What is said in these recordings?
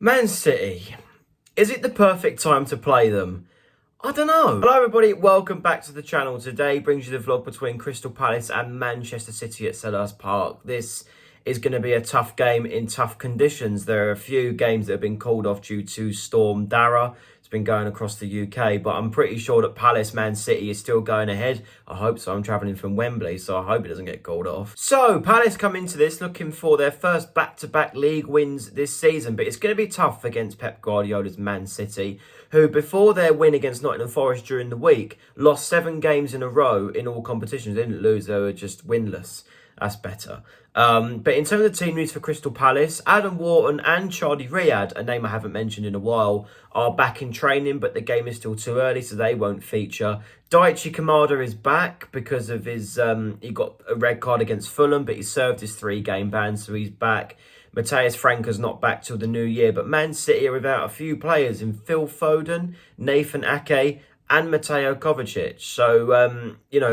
Man City, is it the perfect time to play them? I don't know. Hello everybody, welcome back to the channel. Today brings you the vlog between Crystal Palace and Manchester City at Selhurst Park. This is going to be a tough game in tough conditions. There are a few games that have been called off due to Storm Dara. It's been going across the UK, but I'm pretty sure that Palace Man City is still going ahead. I hope so. I'm travelling from Wembley, so I hope it doesn't get called off. So Palace come into this looking for their first back-to-back league wins this season, but it's going to be tough against Pep Guardiola's Man City, who before their win against Nottingham Forest during the week, lost 7 games in a row in all competitions. They didn't lose, they were just winless. That's better. But in terms of team news for Crystal Palace, Adam Wharton and Charlie Riyad, a name I haven't mentioned in a while, are back in training, but the game is still too early, so they won't feature. Daichi Kamada is back because of his... he got a red card against Fulham, but he served his 3-game ban, so he's back. Matthias Franca's not back till the new year, but Man City are without a few players in Phil Foden, Nathan Ake, and Mateo Kovacic. So,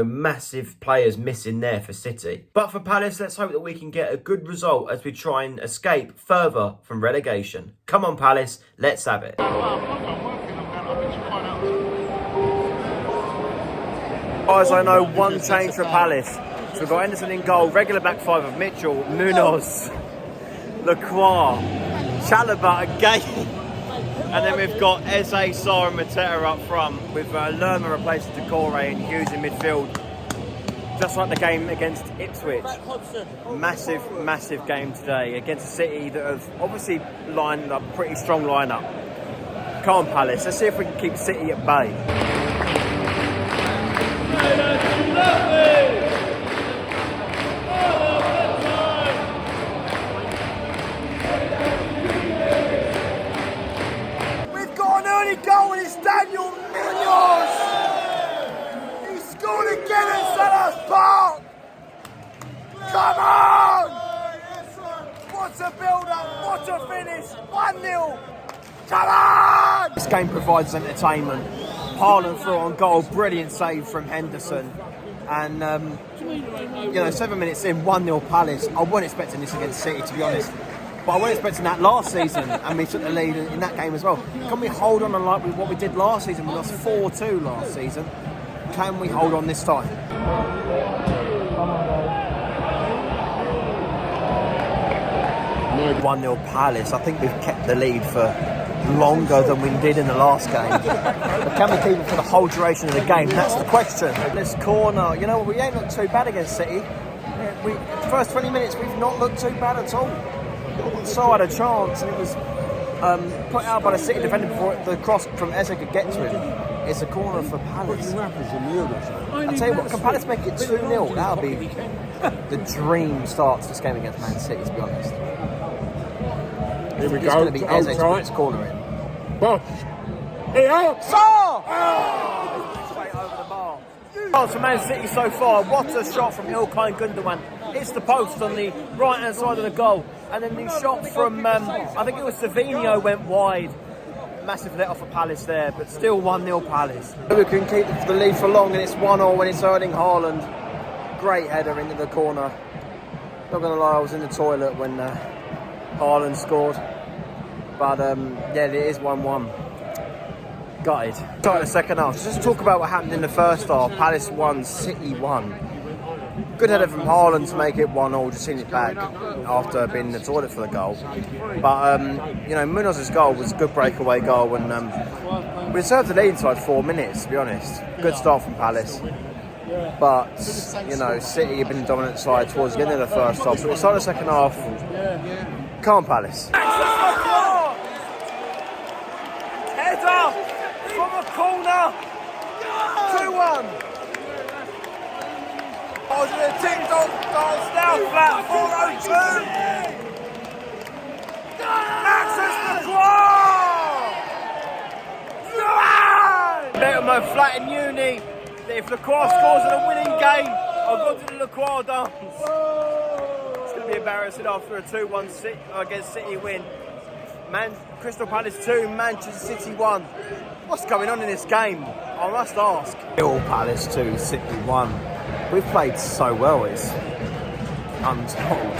massive players missing there for City. But for Palace, let's hope that we can get a good result as we try and escape further from relegation. Come on, Palace, let's have it. Guys, I know one change for Palace. So we've got Henderson in goal, regular back 5 of Mitchell, Munoz, Lacroix, Chalobah again. And then we've got Eze, Sarr and Mateta up front with Lerma replacing Decore and Hughes in midfield. Just like the game against Ipswich. Massive, massive game today against a City that have obviously lined up, pretty strong lineup. Come on, Palace, let's see if we can keep City at bay. Goal and it's Daniel Munoz! He scored again at Selhurst Park! Come on! What a build-up, what a finish! 1-0! Come on! This game provides entertainment. Haaland through on goal, brilliant save from Henderson. And, 7 minutes in, 1-0 Palace. I wasn't expecting this against City, to be honest. But I wasn't expecting that last season, and we took the lead in that game as well. Can we hold on like what we did last season? We lost 4-2 last season. Can we hold on this time? 1-0 Palace. I think we've kept the lead for longer than we did in the last game. But can we keep it for the whole duration of the game? That's the question. This corner, we ain't looked too bad against City. The first 20 minutes, we've not looked too bad at all. So had a chance, and it was put out by the City defender before the cross from Eze could get to him. It's a corner for Palace. I tell you what, can Palace make it 2-0? That'll be the dream start to this game against Man City, to be honest. Here we it's go. Going to be Eze to put this corner in. Bosh! Here! Saw! Straight over the bar. Chance for Man City so far. What a shot from Ilkay Gundogan. Hits the post on the right-hand side of the goal. And then the shot from, I think it was Savinho, went wide. Massive let off of Palace there, but still 1-0 Palace. We can keep the lead for long, and it's 1-0 when it's Erling Haaland. Great header into the corner. Not going to lie, I was in the toilet when Haaland scored. But, it is 1-1. Gutted. Start the second half. Just talk about what happened in the first half. Palace 1, City 1. Good header from Haaland to make it 1-0, just seen it back after being in the toilet for the goal. But, Munoz's goal was a good breakaway goal, and we deserved the lead inside 4 minutes, to be honest. Good start from Palace. But, City have been the dominant side towards the end of the first half. So we'll start the second half. Come on, Palace. Header from a corner! 2-1! Oh, the TikTok goes now flat, 402! Access Lacroix! Betamo flat in uni. If Lacroix scores in a winning game, I'll go to the Lacroix dance. It's going to be embarrassing after a 2-1 against City win. Crystal Palace 2, Manchester City 1. What's going on in this game? I must ask. Palace 2, City 1. We've played so well, it's untold.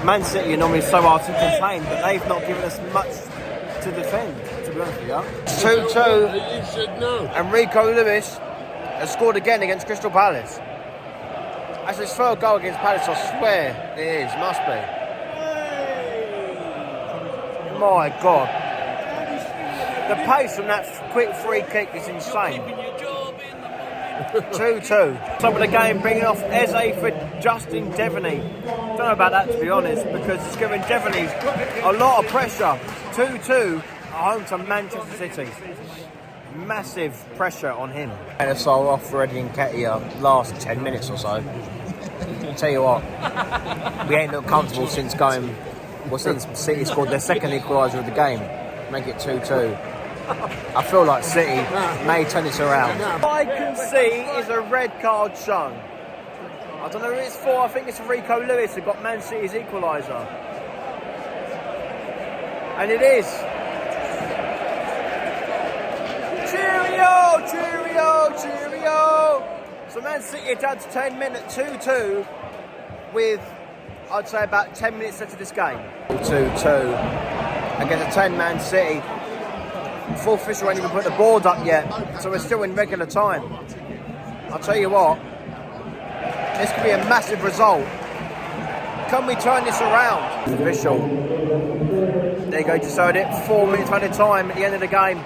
Man City are normally so hard to contain, but they've not given us much to defend, to be honest with you. 2-2. You should know. And Rico Lewis has scored again against Crystal Palace. That's his third goal against Palace, I swear it is, must be. My God. The pace from that quick free kick is insane. 2-2. Top of the game, bringing off Eze for Justin Devaney. Don't know about that, to be honest, because it's giving Devaney a lot of pressure. 2-2 at home to Manchester City. Massive pressure on him. And so off for Eddie Nketiah last 10 minutes or so. Tell you what, we ain't looked comfortable since City scored their second equaliser of the game. Make it 2-2. I feel like City may turn this around. What I can see is a red card shown. I don't know who it's for. I think it's Rico Lewis who got Man City's equaliser. And it is. Cheerio, cheerio, cheerio. So Man City are down to 10 minutes, 2-2, with, I'd say, about 10 minutes left of this game. 2-2 against a 10-man City. Fourth official ain't even put the board up yet, so we're still in regular time. I'll tell you what, this could be a massive result. Can we turn this around? Official. There you go, decided it. 4 minutes out of time at the end of the game.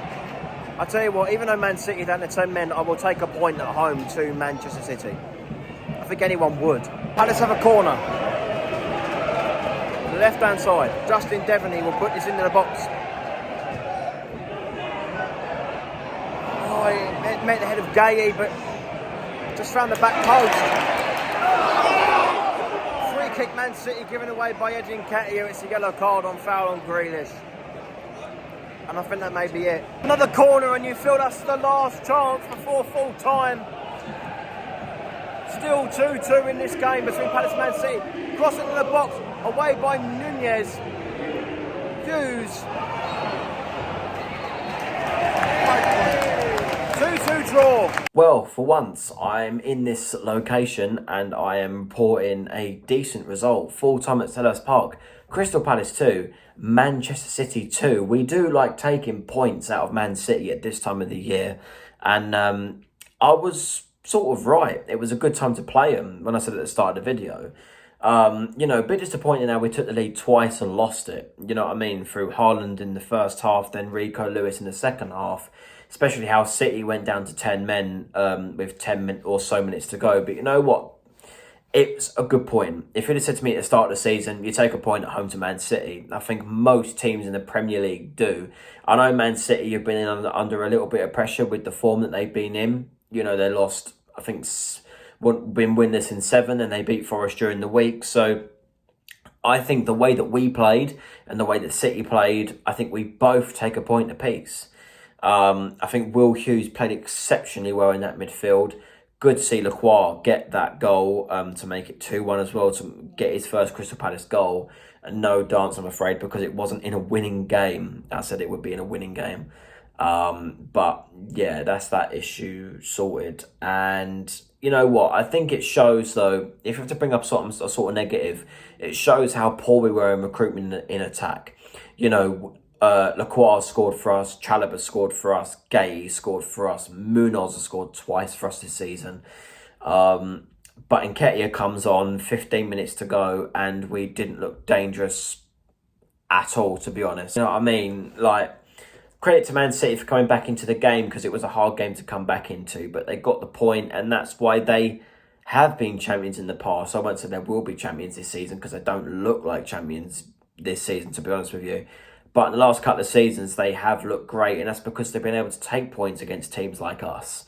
I'll tell you what, even though Man City down to 10 men, I will take a point at home to Manchester City. I think anyone would. Let's have a corner. The left-hand side. Justin Devaney will put this into the box. Oh, it met the head of Gay, but just found the back post. Free kick, Man City given away by Eddie Nketiah. It's a yellow card on foul on Grealish. And I think that may be it. Another corner, and you feel that's the last chance before full time. Still 2-2 in this game between Palace and Man City. Cross it in the box, away by Nunez. Hughes. 2-2 draw. Well, for once, I'm in this location and I am reporting a decent result. Full time at Selhurst Park. Crystal Palace 2, Manchester City 2. We do like taking points out of Man City at this time of the year. And I was sort of right. It was a good time to play them when I said at the start of the video. You know, a bit disappointing now we took the lead twice and lost it. You know what I mean? Through Haaland in the first half, then Rico Lewis in the second half. Especially how City went down to 10 men with 10 or so minutes to go. But you know what? It's a good point. If you'd have said to me at the start of the season, you take a point at home to Man City, I think most teams in the Premier League do. I know Man City have been under a little bit of pressure with the form that they've been in. You know, they lost, I think, been winless in 7 and they beat Forest during the week. So I think the way that we played and the way that City played, I think we both take a point apiece. I think Will Hughes played exceptionally well in that midfield. Good to see Lacroix get that goal to make it 2-1 as well, to get his first Crystal Palace goal. And no dance, I'm afraid, because it wasn't in a winning game. I said it would be in a winning game. But yeah, that's that issue sorted. And you know what? I think it shows, though, if you have to bring up a sort of negative, it shows how poor we were in recruitment in attack. You know, Lacroix scored for us, Chalobah scored for us, Gay scored for us, Munoz has scored twice for us this season. But Nketiah comes on, 15 minutes to go, and we didn't look dangerous at all, to be honest. You know what I mean? Like, credit to Man City for coming back into the game, because it was a hard game to come back into, but they got the point, and that's why they have been champions in the past. I won't say they will be champions this season, because they don't look like champions this season, to be honest with you. But in the last couple of seasons, they have looked great, and that's because they've been able to take points against teams like us.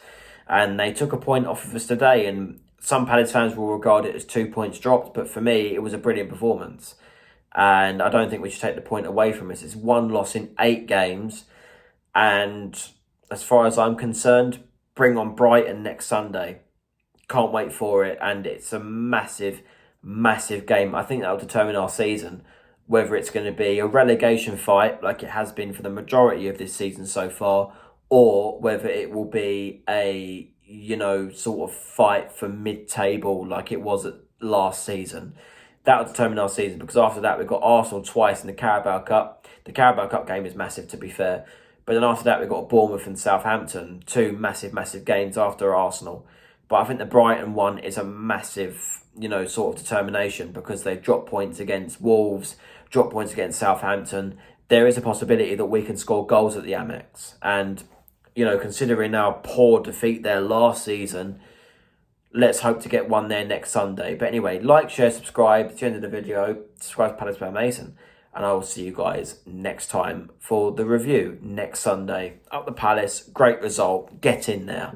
And they took a point off of us today, and some Palace fans will regard it as 2 points dropped, but for me, it was a brilliant performance. And I don't think we should take the point away from us. It's 1 loss in 8 games, and as far as I'm concerned, bring on Brighton next Sunday. Can't wait for it, and it's a massive, massive game. I think that will determine our season. Whether it's going to be a relegation fight like it has been for the majority of this season so far, or whether it will be a, you know, sort of fight for mid-table like it was at last season. that'll determine our season, because after that we've got Arsenal twice in the Carabao Cup. The Carabao Cup game is massive, to be fair. But then after that we've got Bournemouth and Southampton, two massive games after Arsenal. But I think the Brighton one is a massive, sort of determination, because they've dropped points against Wolves, dropped points against Southampton. There is a possibility that we can score goals at the Amex. And, considering our poor defeat there last season, let's hope to get one there next Sunday. But anyway, like, share, subscribe. At the end of the video, subscribe to Palace by Mason. And I will see you guys next time for the review next Sunday. Up the Palace, great result. Get in there.